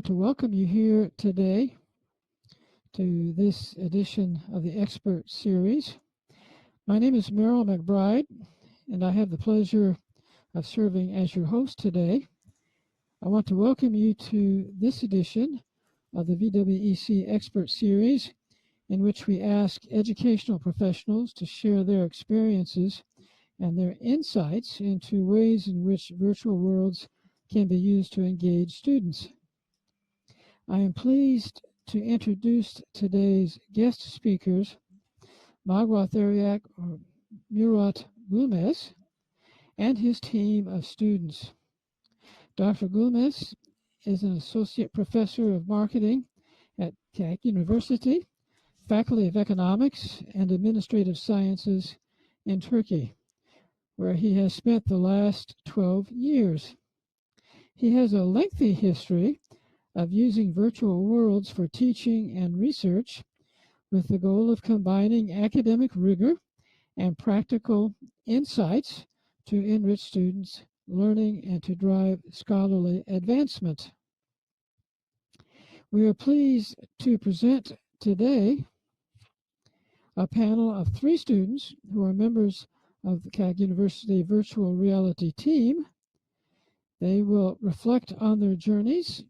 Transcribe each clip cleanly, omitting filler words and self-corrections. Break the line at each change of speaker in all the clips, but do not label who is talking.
to welcome you here today to this edition of the Expert Series. My name is Merrill McBride, and I have the pleasure of serving as your host today. I want to welcome you to this edition of the VWEC Expert Series, in which we ask educational professionals to share their experiences and their insights into ways in which virtual worlds can be used to engage students. I am pleased to introduce today's guest speakers, Magua Theriac, or Murat Gulmez, and his team of students. Dr. Gulmez is an associate professor of marketing at Cag University, Faculty of Economics and Administrative Sciences in Turkey, where he has spent the last 12 years. He has a lengthy history of using virtual worlds for teaching and research with the goal of combining academic rigor and practical insights to enrich students' learning and to drive scholarly advancement. We are pleased to present today a panel of 3 students who are members of the Cag University Virtual Reality team. They will reflect on their journeys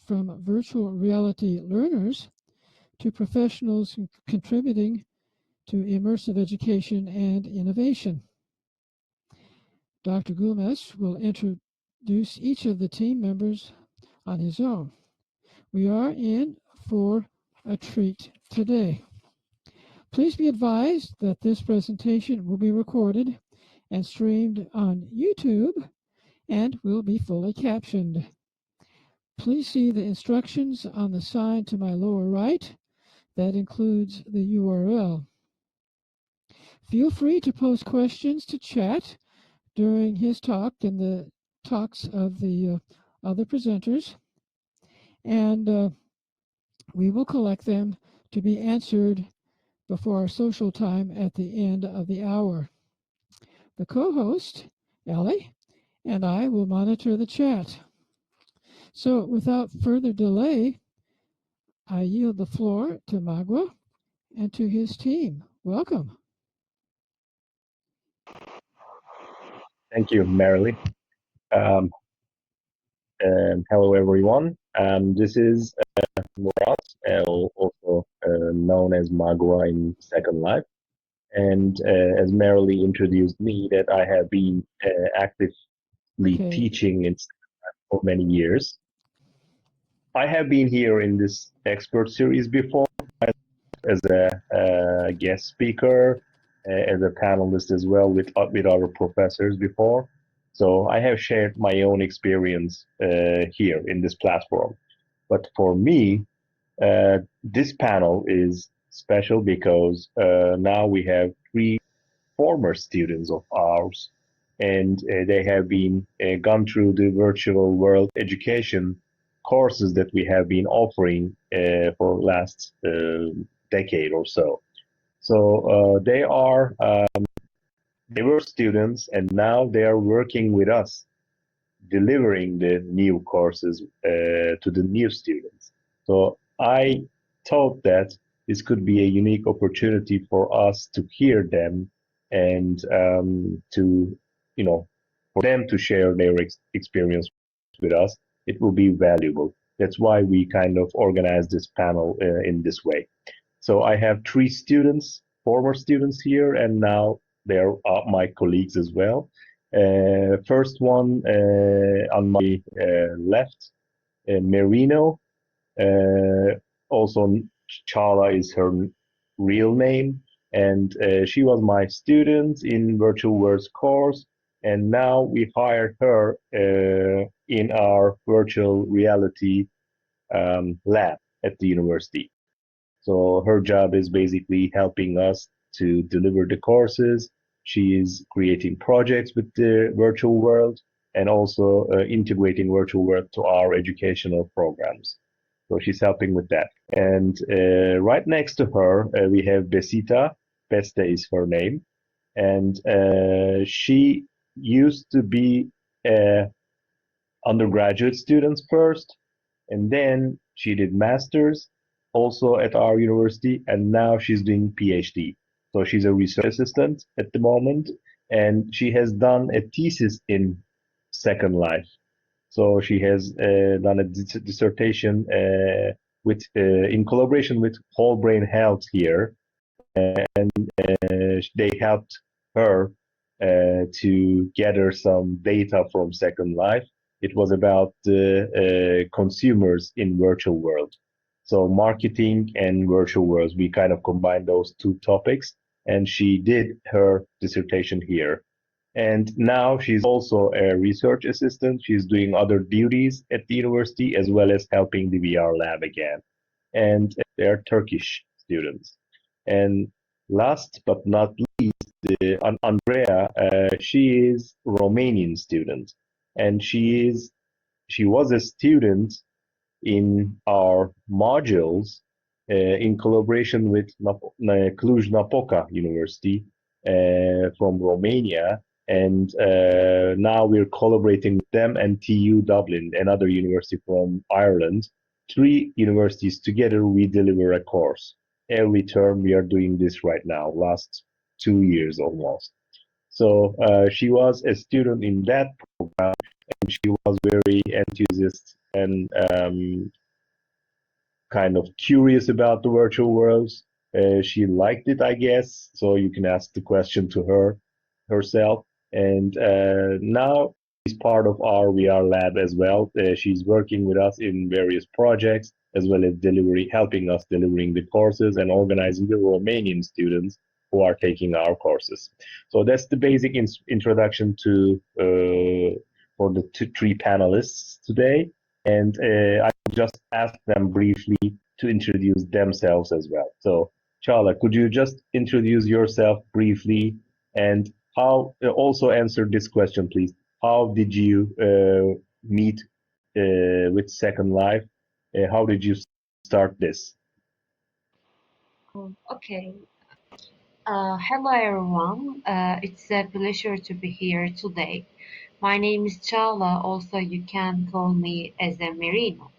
from virtual reality learners to professionals contributing to immersive education and innovation. Dr. Gulmez will introduce each of the team members on his own. We are in for a treat today. Please be advised that this presentation will be recorded and streamed on YouTube and will be fully captioned. Please see the instructions on the sign to my lower right. That includes the URL. Feel free to post questions to chat during his talk and the talks of the other presenters, and we will collect them to be answered before our social time at the end of the hour. The co-host, Ellie, and I will monitor the chat. So without further delay, I yield the floor to Magua and to his team. Welcome.
Thank you, Marilee. Hello, everyone. This is Murat, also known as Magua in Second Life. And as Marilee introduced me, that I have been actively teaching in Second Life for many years. I have been here in this expert series before as a guest speaker, as a panelist as well with our professors before. So I have shared my own experience here in this platform. But for me, this panel is special because now we have 3 former students of ours, and they have been gone through the virtual world education courses that we have been offering for last decade or so. So they were students, and now they are working with us, delivering the new courses to the new students. So I thought that this could be a unique opportunity for us to hear them and for them to share their experience with us. It will be valuable. That's why we kind of organized this panel in this way. So I have 3 students, former students here, and now they are my colleagues as well. First one on my left, Merino. Also, Çağla is her real name, and she was my student in Virtual Worlds course, and now we hired her in our virtual reality lab at the university. So her job is basically helping us to deliver the courses. She is creating projects with the virtual world and also integrating virtual world to our educational programs. So she's helping with that. And right next to her, we have Besita. Beste is her name. And she used to be a undergraduate student first. And then she did master's also at our university, and now she's doing PhD. So she's a research assistant at the moment, and she has done a thesis in Second Life. So she has done a dissertation in collaboration with Whole Brain Health here, and they helped her to gather some data from Second Life. It was about the consumers in virtual world. So marketing and virtual worlds, we kind of combined those two topics, and she did her dissertation here. And now she's also a research assistant. She's doing other duties at the university as well as helping the VR lab again. And they're Turkish students. And last but not least, Andrea, she is Romanian student, and she was a student in our modules in collaboration with Cluj-Napoca University from Romania. And now we're collaborating with them and TU Dublin, another university from Ireland. Three universities together, we deliver a course. Every term we are doing this right now, last 2 years almost. So she was a student in that program, and she was very enthusiastic and kind of curious about the virtual worlds. She liked it, I guess. So you can ask the question to her herself. And now she's part of our VR lab as well. She's working with us in various projects as well as helping us delivering the courses and organizing the Romanian students who are taking our courses. So that's the basic introduction to for the three panelists today. And I will just ask them briefly to introduce themselves as well. So, Çağla, could you just introduce yourself briefly and also answer this question, please? How did you meet with Second Life? How did you start this?
Okay. Hello, everyone. It's a pleasure to be here today. My name is Çağla. Also, you can call me as a Merino.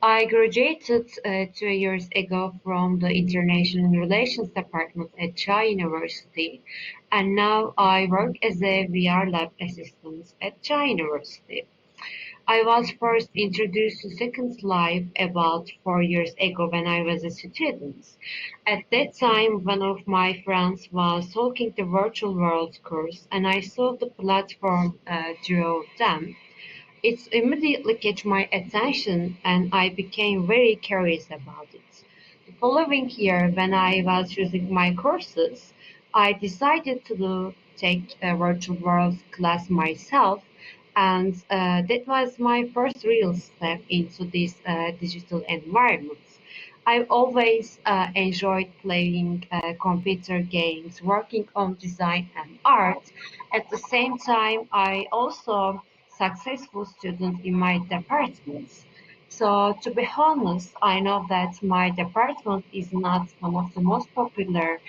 I graduated 2 years ago from the International Relations Department at Çağ University, and now I work as a VR lab assistant at Çağ University. I was first introduced to Second Life about 4 years ago when I was a student. At that time, one of my friends was talking the virtual world course, and I saw the platform through them. It immediately caught my attention, and I became very curious about it. The following year, when I was choosing my courses, I decided to take a virtual world class myself, and that was my first real step into this digital environment. I've always enjoyed playing computer games, working on design and art. At the same time, I also successful student in my department. So to be honest, I know that my department is not one of the most popular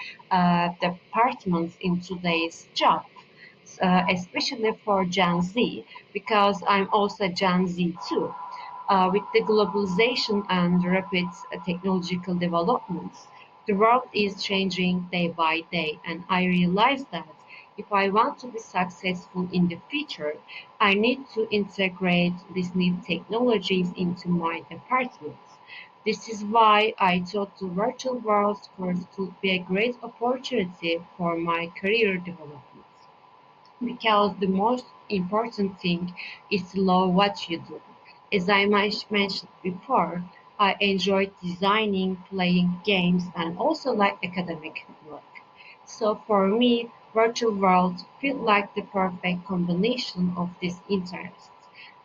departments in today's job, especially for Gen Z, because I'm also Gen Z too. With the globalization and rapid technological developments, the world is changing day by day, and I realize that if I want to be successful in the future, I need to integrate these new technologies into my department. This is why I thought the virtual world course could be a great opportunity for my career development. Because the most important thing is to love what you do. As I mentioned before, I enjoy designing, playing games, and also like academic work. So for me, virtual worlds feel like the perfect combination of these interests.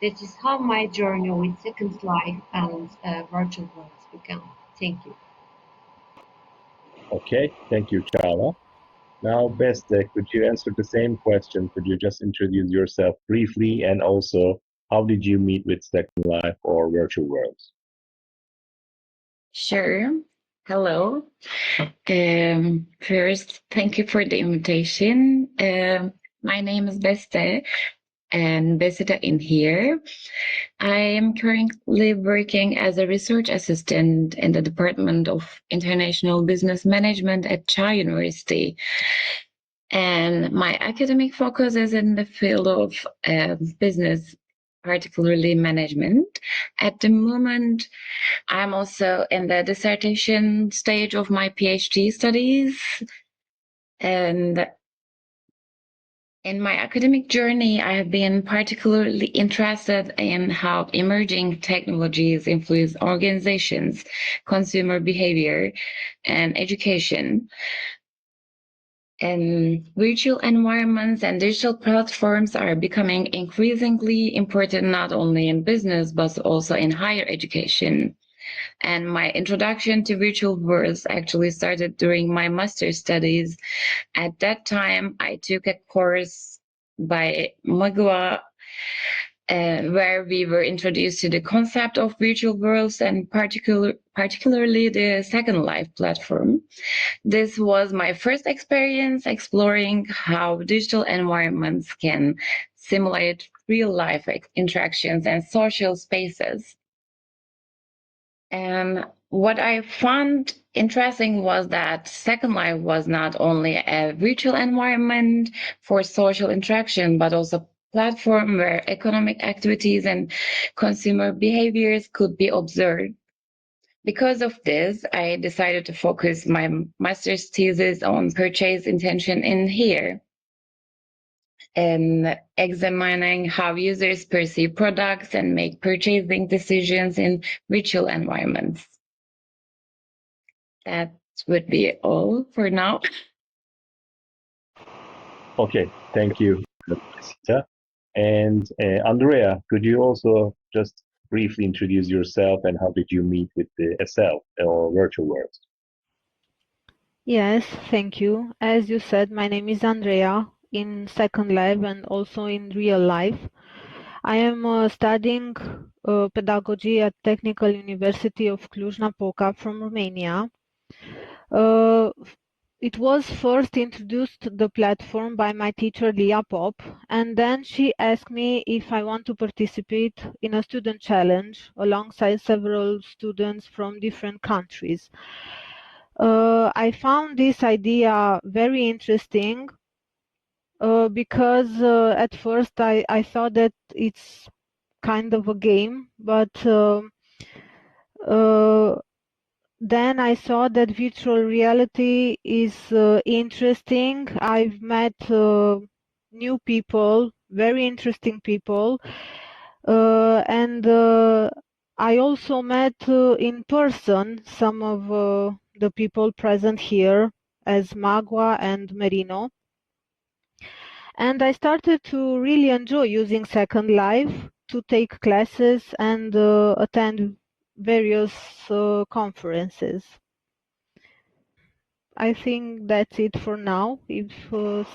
That is how my journey with Second Life and virtual worlds began. Thank you.
Okay, thank you, Çağla. Now, Beste, could you answer the same question? Could you just introduce yourself briefly, and also how did you meet with Second Life or virtual worlds?
Sure. Hello. First, thank you for the invitation. My name is Beste. and Beste in here. I am currently working as a research assistant in the Department of International Business Management at Çağ University. And my academic focus is in the field of business, particularly management. At the moment, I'm also in the dissertation stage of my PhD studies. And in my academic journey, I have been particularly interested in how emerging technologies influence organizations, consumer behavior, and education. And virtual environments and digital platforms are becoming increasingly important not only in business, but also in higher education. And my introduction to virtual worlds actually started during my master's studies. At that time, I took a course by Magua, where we were introduced to the concept of virtual worlds and particularly the Second Life platform. This was my first experience exploring how digital environments can simulate real-life interactions and social spaces. And what I found interesting was that Second Life was not only a virtual environment for social interaction, but also a platform where economic activities and consumer behaviors could be observed. Because of this, I decided to focus my master's thesis on purchase intention in here and examining how users perceive products and make purchasing decisions in virtual environments. That would be all for now.
Okay, thank you, Sita. And Andrea, could you also just briefly introduce yourself and how did you meet with the SL or virtual world?
Yes, thank you. As you said, my name is Andrea in Second Life and also in real life. I am studying pedagogy at Technical University of Cluj-Napoca from Romania. It was first introduced the platform by my teacher Lia Pop, and then she asked me if I want to participate in a student challenge alongside several students from different countries. I found this idea very interesting because at first I thought that it's kind of a game, but then I saw that virtual reality is interesting. I've met new people, very interesting people, and I also met in person some of the people present here as Magua and Merino. And I started to really enjoy using Second Life to take classes and attend various conferences. I think that's it for now. If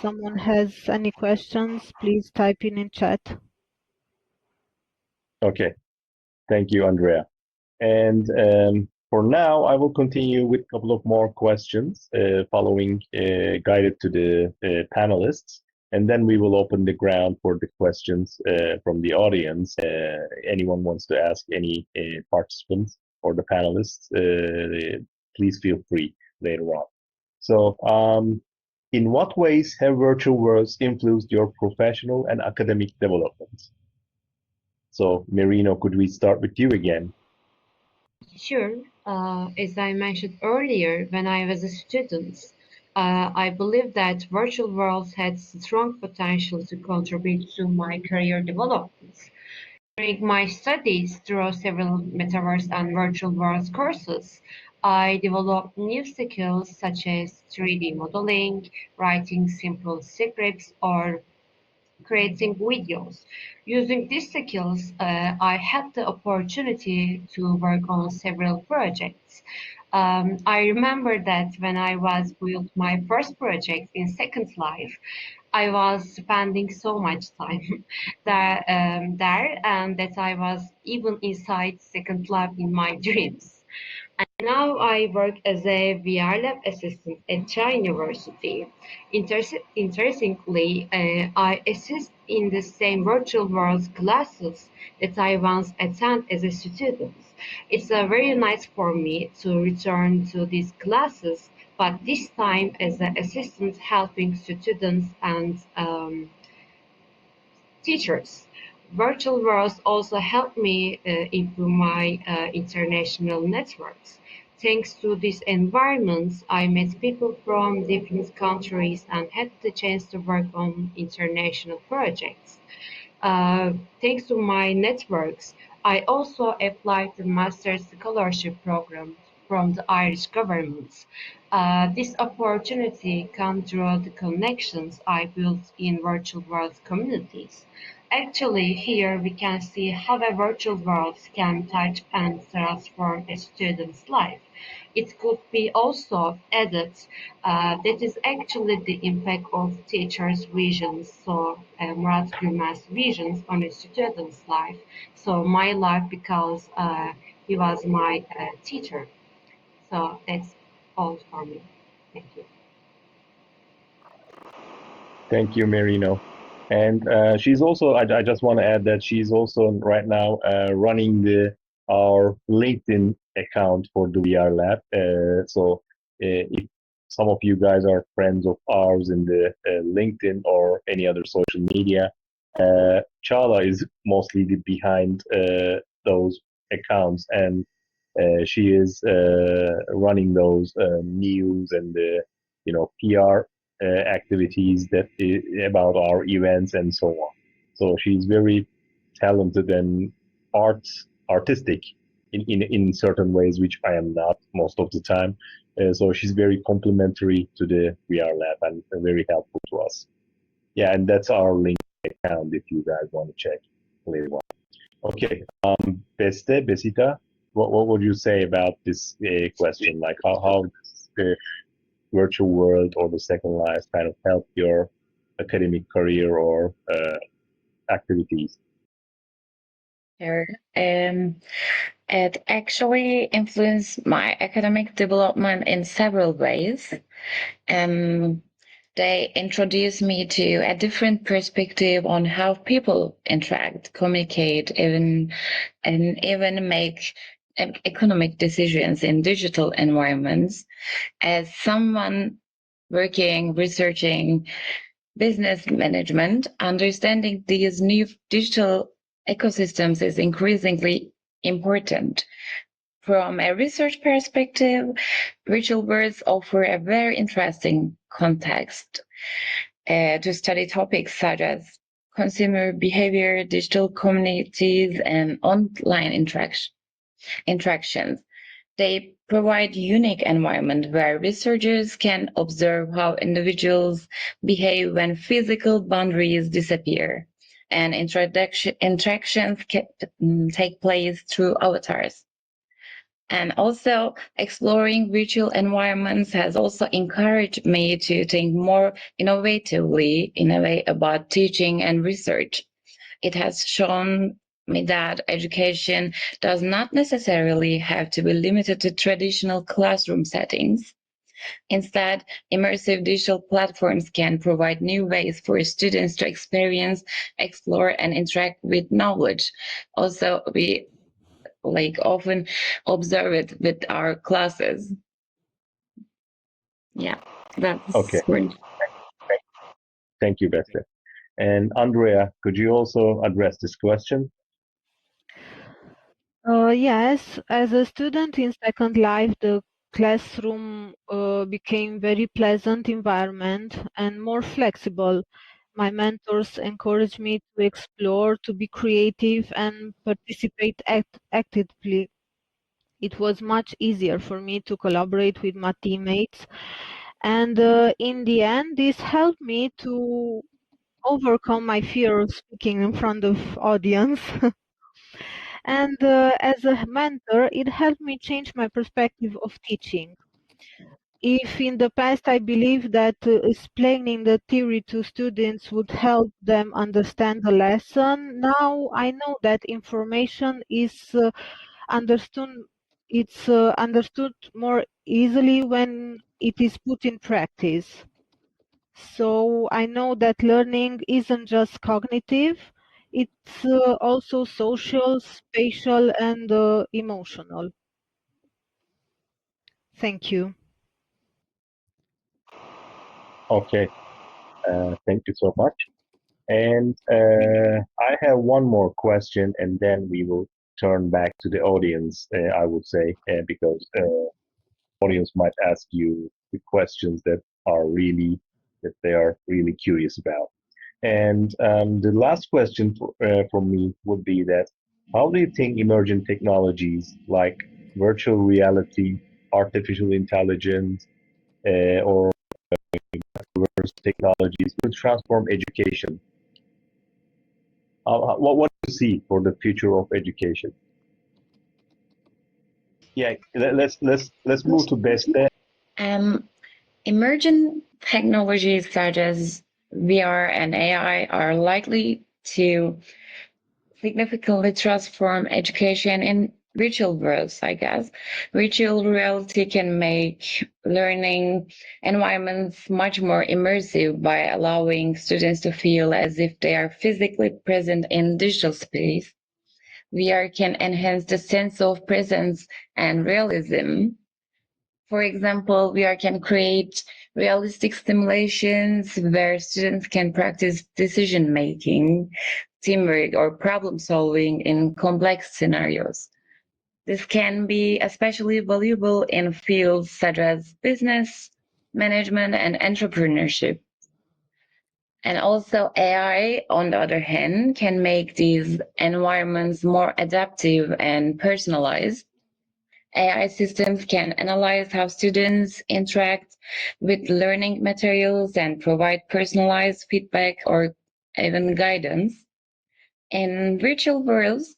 someone has any questions, please type in chat.
Okay, thank you, Andrea. And for now, I will continue with a couple of more questions following guided to the panelists. And then we will open the ground for the questions from the audience. Anyone wants to ask any participants or the panelists, please feel free later on. So, in what ways have virtual worlds influenced your professional and academic development? So, Merino, could we start with you again?
Sure. As I mentioned earlier, when I was a student, I believe that virtual worlds had strong potential to contribute to my career development. During my studies through several Metaverse and virtual worlds courses, I developed new skills such as 3D modeling, writing simple scripts, or creating videos. Using these skills, I had the opportunity to work on several projects. I remember that when I was built my first project in Second Life, I was spending so much time there, and that I was even inside Second Life in my dreams. Now I work as a VR Lab assistant at Çağ University. Interestingly, I assist in the same virtual world classes that I once attended as a student. It's very nice for me to return to these classes, but this time as an assistant helping students and teachers. Virtual worlds also help me improve my international networks. Thanks to these environments, I met people from different countries and had the chance to work on international projects. Thanks to my networks, I also applied the Master's Scholarship Program from the Irish government. This opportunity came through the connections I built in virtual world communities. Actually, here we can see how a virtual world can touch and transform a student's life. It could be also added that is actually the impact of teachers' visions, so Murat Gulmez's visions on a student's life. So my life because he was my teacher. So that's all for me. Thank you.
Thank you, Marino. And she's also, I just want to add that she's also right now running our LinkedIn account for the VR Lab. So if some of you guys are friends of ours in the LinkedIn or any other social media, Çağla is mostly behind those accounts, and she is running those news and the PR activities that about our events and so on. So she's very talented and artistic in certain ways, which I am not most of the time. So she's very complementary to the VR Lab and very helpful to us. Yeah, and that's our link account if you guys want to check later on. Okay, Besita, what would you say about this question? Like how the virtual world or the Second Life kind of help your academic career or activities?
Sure. It actually influenced my academic development in several ways. They introduced me to a different perspective on how people interact, communicate, and even make economic decisions in digital environments. As someone working, researching business management, understanding these new digital ecosystems is increasingly important. From a research perspective, virtual worlds offer a very interesting context to study topics such as consumer behavior, digital communities, and online interactions. They provide unique environment where researchers can observe how individuals behave when physical boundaries disappear and interactions take place through avatars. And also exploring virtual environments has also encouraged me to think more innovatively in a way about teaching and research. It has shown me that education does not necessarily have to be limited to traditional classroom settings. Instead, immersive digital platforms can provide new ways for students to experience, explore, and interact with knowledge. Also, we often observe it with our classes. Yeah, that's
Okay.
great.
Thank you, Beste. And Andrea, could you also address this question?
Yes, as a student in Second Life, the classroom became very pleasant environment and more flexible. My mentors encouraged me to explore, to be creative, and participate actively. It was much easier for me to collaborate with my teammates, and in the end, this helped me to overcome my fear of speaking in front of audience. And as a mentor, it helped me change my perspective of teaching. If in the past I believed that explaining the theory to students would help them understand the lesson, now I know that information is understood it's understood more easily when it is put in practice. So I know that learning isn't just cognitive, it's also social, spatial, and emotional. Thank you.
Okay, thank you so much. And I have one more question, and then we will turn back to the audience, I would say, because audience might ask you the questions that they are really curious about. And the last question from me would be that how do you think emerging technologies like virtual reality, artificial intelligence, or Metaverse technologies will transform education? What do you see for the future of education? Yeah, let's move to Beste.
Emerging technologies such as VR and AI are likely to significantly transform education in virtual worlds, I guess. Virtual reality can make learning environments much more immersive by allowing students to feel as if they are physically present in digital space. VR can enhance the sense of presence and realism. For example, VR can create realistic simulations where students can practice decision making, teamwork, or problem solving in complex scenarios. This can be especially valuable in fields such as business, management, and entrepreneurship. And also, AI, on the other hand, can make these environments more adaptive and personalized. AI systems can analyze how students interact with learning materials and provide personalized feedback or even guidance. In virtual worlds,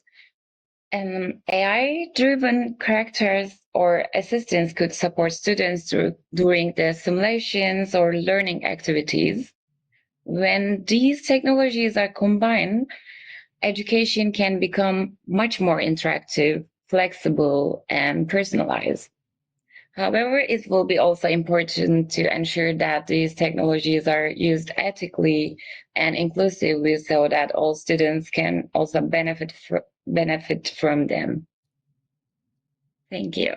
AI-driven characters or assistants could support students during the simulations or learning activities. When these technologies are combined, education can become much more interactive, flexible, and personalized. However, it will be also important to ensure that these technologies are used ethically and inclusively so that all students can also benefit from them. Thank you.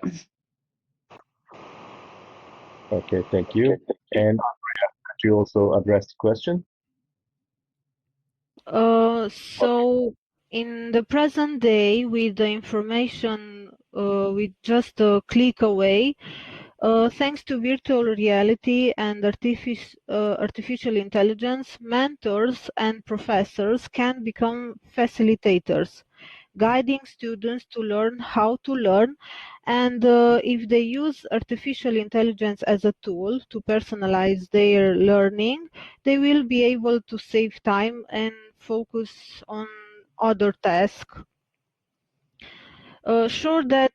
Okay, thank you. And could you also address the question?
So in the present day, with the information with just a click away, thanks to virtual reality and artificial intelligence, mentors and professors can become facilitators, guiding students to learn how to learn. And if they use artificial intelligence as a tool to personalize their learning, they will be able to save time and focus on other tasks. Sure that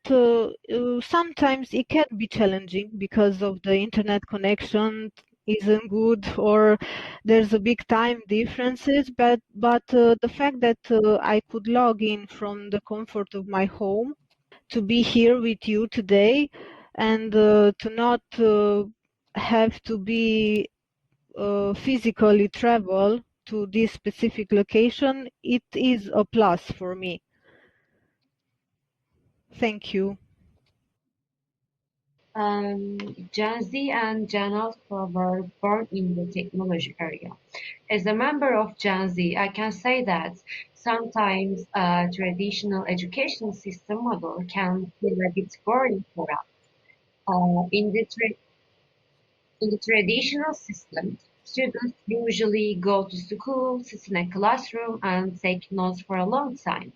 sometimes it can be challenging because of the internet connection isn't good or there's a big time differences, but the fact that I could log in from the comfort of my home to be here with you today and to not have to be physically travel to this specific location, it is a plus for me. Thank you.
Gen Z and Gen Alpha were born in the technology area. As a member of Gen Z, I can say that sometimes a traditional education system model can feel a bit boring for us. In the traditional system, students usually go to school, sit in a classroom, and take notes for a long time.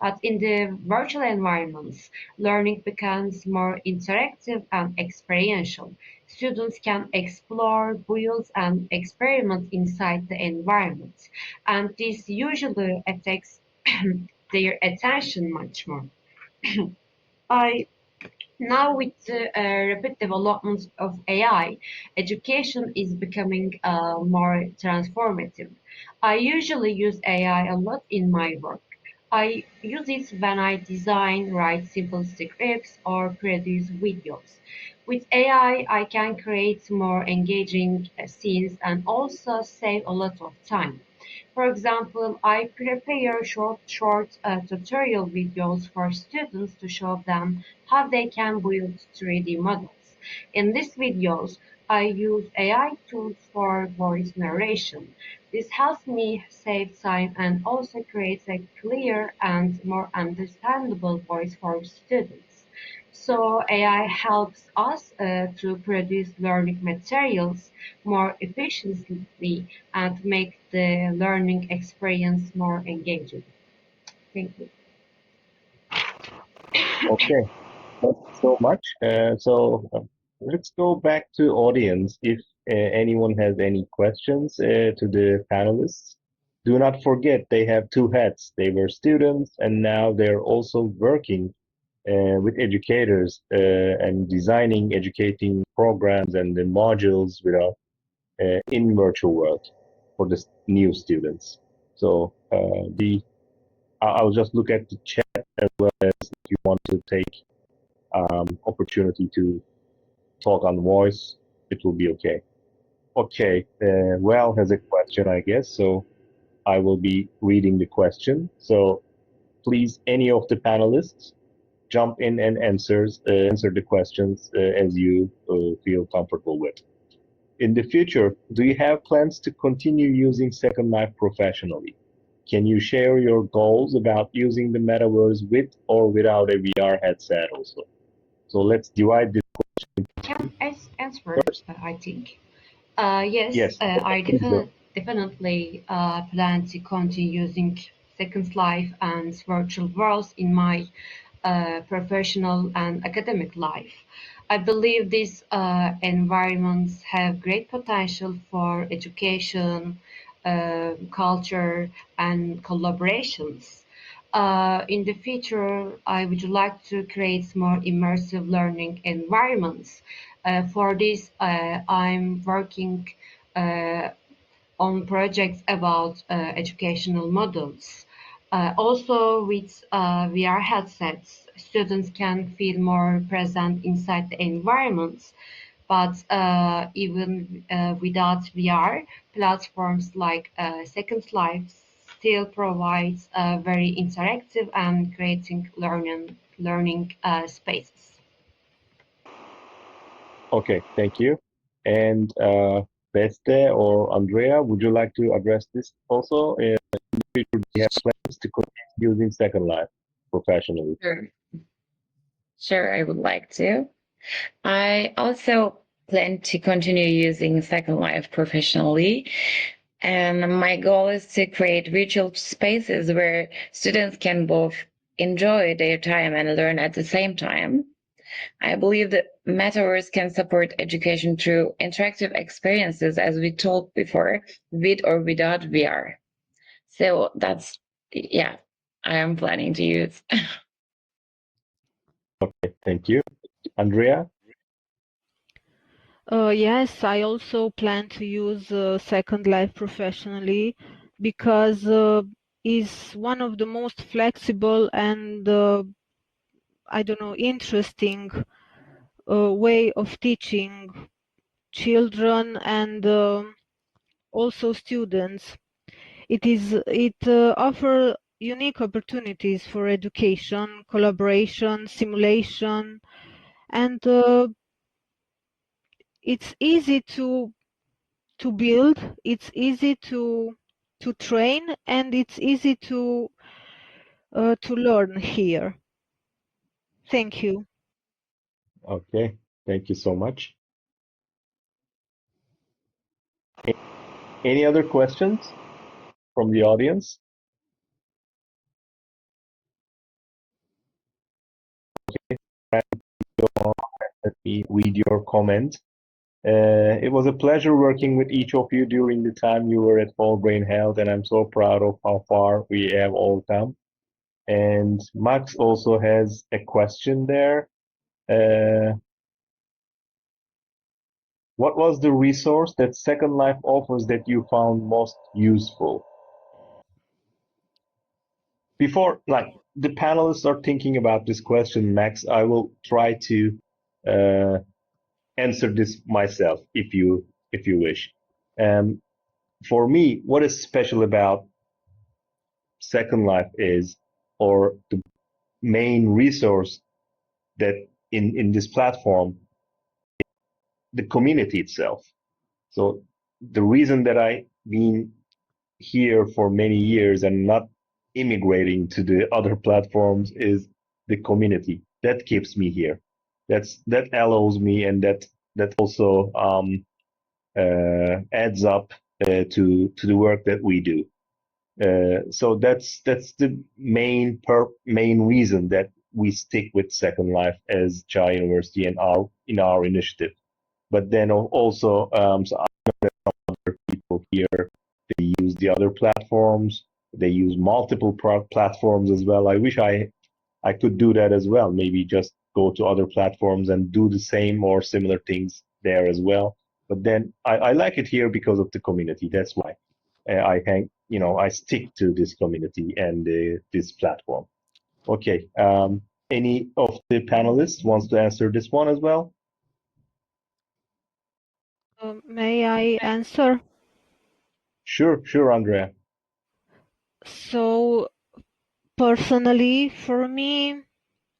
But in the virtual environments, learning becomes more interactive and experiential. Students can explore, build, and experiment inside the environment, and this usually affects their attention much more. I Now, with the rapid development of AI, education is becoming more transformative. I usually use AI a lot in my work. I use it when I design, write simple scripts, or produce videos. With AI, I can create more engaging scenes and also save a lot of time. For example, I prepare short tutorial videos for students to show them how they can build 3D models. In these videos, I use AI tools for voice narration. This helps me save time and also creates a clear and more understandable voice for students. So AI helps us to produce learning materials more efficiently and make the learning experience more engaging. Thank you.
Okay, thank you so much. Let's go back to audience. If anyone has any questions to the panelists, do not forget they have two hats. They were students and now they're also working with educators and designing, educating programs and the modules in virtual world for the new students. So I'll just look at the chat as well as if you want to take opportunity to talk on voice, it will be okay. Okay, Well has a question, I guess, so I will be reading the question. So please, any of the panelists, jump in and answer the questions as you feel comfortable with. In the future, do you have plans to continue using Second Life professionally? Can you share your goals about using the metaverse with or without a VR headset also? So let's divide this question
Can I answer,
first.
I think. Yes,
Yes,
I
please go.
definitely plan to continue using Second Life and virtual worlds in my professional and academic life. I believe these environments have great potential for education, culture, and collaborations. In the future, I would like to create more immersive learning environments. For this, I'm working uh, on projects about educational models. Also, with VR headsets, students can feel more present inside the environments. But even without VR, platforms like Second Life still provides very interactive and creating learning spaces.
Okay, thank you. And Beste or Andrea, would you like to address this also? In the future, do you have plans to continue using Second Life professionally?
Sure. Sure, I would like to. I also plan to continue using Second Life professionally. And my goal is to create virtual spaces where students can both enjoy their time and learn at the same time. I believe that Metaverse can support education through interactive experiences, as we talked before, with or without VR. So that's, yeah, I am planning to use.
Okay, thank you. Andrea?
Yes, I also plan to use Second Life professionally because is one of the most flexible and I don't know, interesting way of teaching children and also students. It offers unique opportunities for education, collaboration, simulation, and it's easy to build, it's easy to train, and it's easy to learn here. Thank you.
Okay, thank you so much. Any other questions from the audience? Let me read your comment. It was a pleasure working with each of you during the time you were at Whole Brain Health, and I'm so proud of how far we have all come. And Max also has a question there. What was the resource that Second Life offers that you found most useful? before, like, the panelists are thinking about this question, Max, I will try to answer this myself if you wish. For me, what is special about Second Life is, or the main resource that in this platform, the community itself. So the reason that I've been here for many years and not immigrating to the other platforms is the community that keeps me here. That allows me, and that also adds up to the work that we do. So that's the main reason that we stick with Second Life as Çağ University and in our initiative. But then also, so I know that some other people here, they use the other platforms. They use multiple platforms as well. I wish I could do that as well. Maybe just go to other platforms and do the same or similar things there as well. But then I like it here because of the community. That's why I stick to this community and this platform. Okay. Any of the panelists wants to answer this one as well?
May I answer?
Sure, Andrea.
So, personally, for me,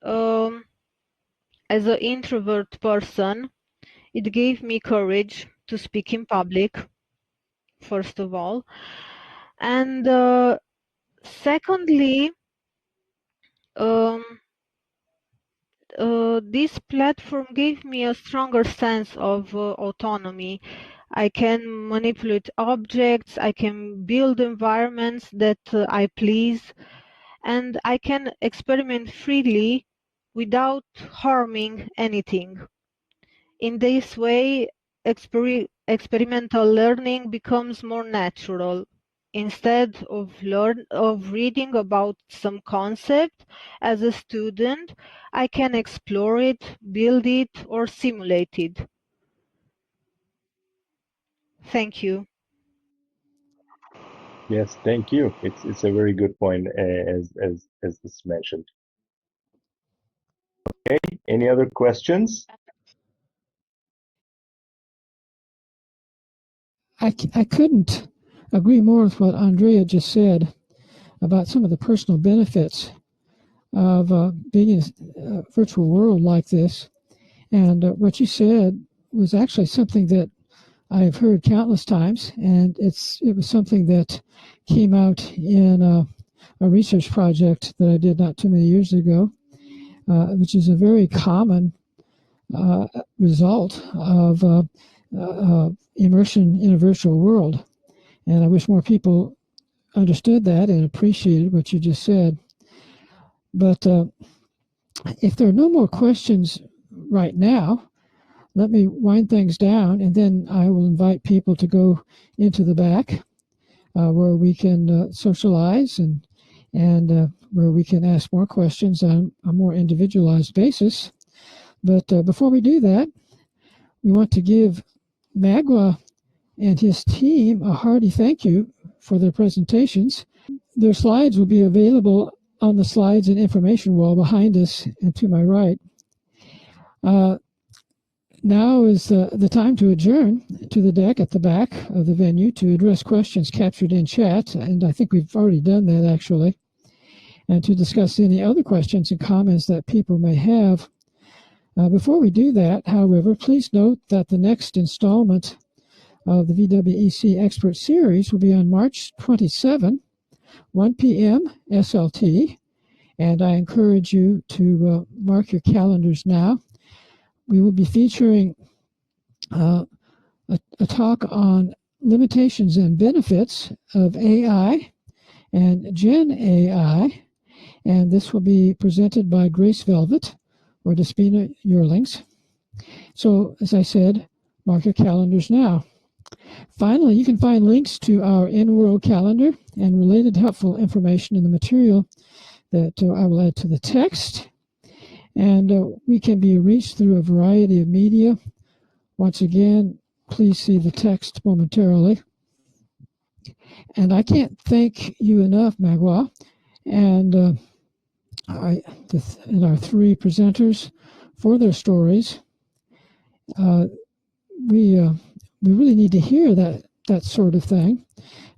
as an introvert person, it gave me courage to speak in public, first of all. And secondly, this platform gave me a stronger sense of autonomy. I can manipulate objects, I can build environments that I please, and I can experiment freely without harming anything. In this way, experimental learning becomes more natural. Instead of reading about some concept as a student, I can explore it, build it, or simulate it. Thank you.
Yes, thank you. It's a very good point, as it's mentioned. Okay, any other questions?
I couldn't agree more with what Andrea just said about some of the personal benefits of being in a virtual world like this. And what you said was actually something that I've heard countless times, and it was something that came out in a research project that I did not too many years ago, which is a very common result of immersion in a virtual world. And I wish more people understood that and appreciated what you just said. But if there are no more questions right now, let me wind things down, and then I will invite people to go into the back where we can socialize and where we can ask more questions on a more individualized basis. But before we do that, we want to give Magua and his team a hearty thank you for their presentations. Their slides will be available on the slides and information wall behind us and to my right. Now is the time to adjourn to the deck at the back of the venue to address questions captured in chat, and I think we've already done that actually, and to discuss any other questions and comments that people may have. Before we do that, however, please note that the next installment of the VWEC Expert Series will be on March 27, 1 p.m. SLT, and I encourage you to mark your calendars now. We will be featuring a talk on limitations and benefits of AI and Gen AI, and this will be presented by Grace Velvet or Despina Yearlings. So, as I said, mark your calendars now. Finally, you can find links to our in-world calendar and related helpful information in the material that I will add to the text. And we can be reached through a variety of media. Once again, please see the text momentarily. And I can't thank you enough, Magua, And and our three presenters for their stories. We really need to hear that sort of thing.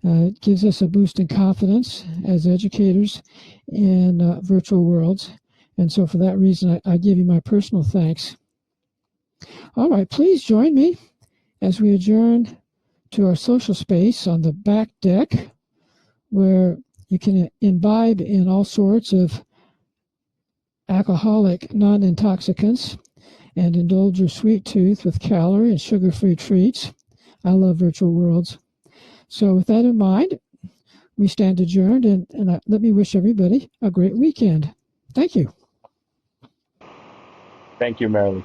It gives us a boost in confidence as educators in virtual worlds. And so for that reason, I give you my personal thanks. All right, please join me as we adjourn to our social space on the back deck, where you can imbibe in all sorts of alcoholic non-intoxicants and indulge your sweet tooth with calorie and sugar-free treats. I love virtual worlds. So with that in mind, we stand adjourned, and let me wish everybody a great weekend. Thank you.
Thank you, Marilyn.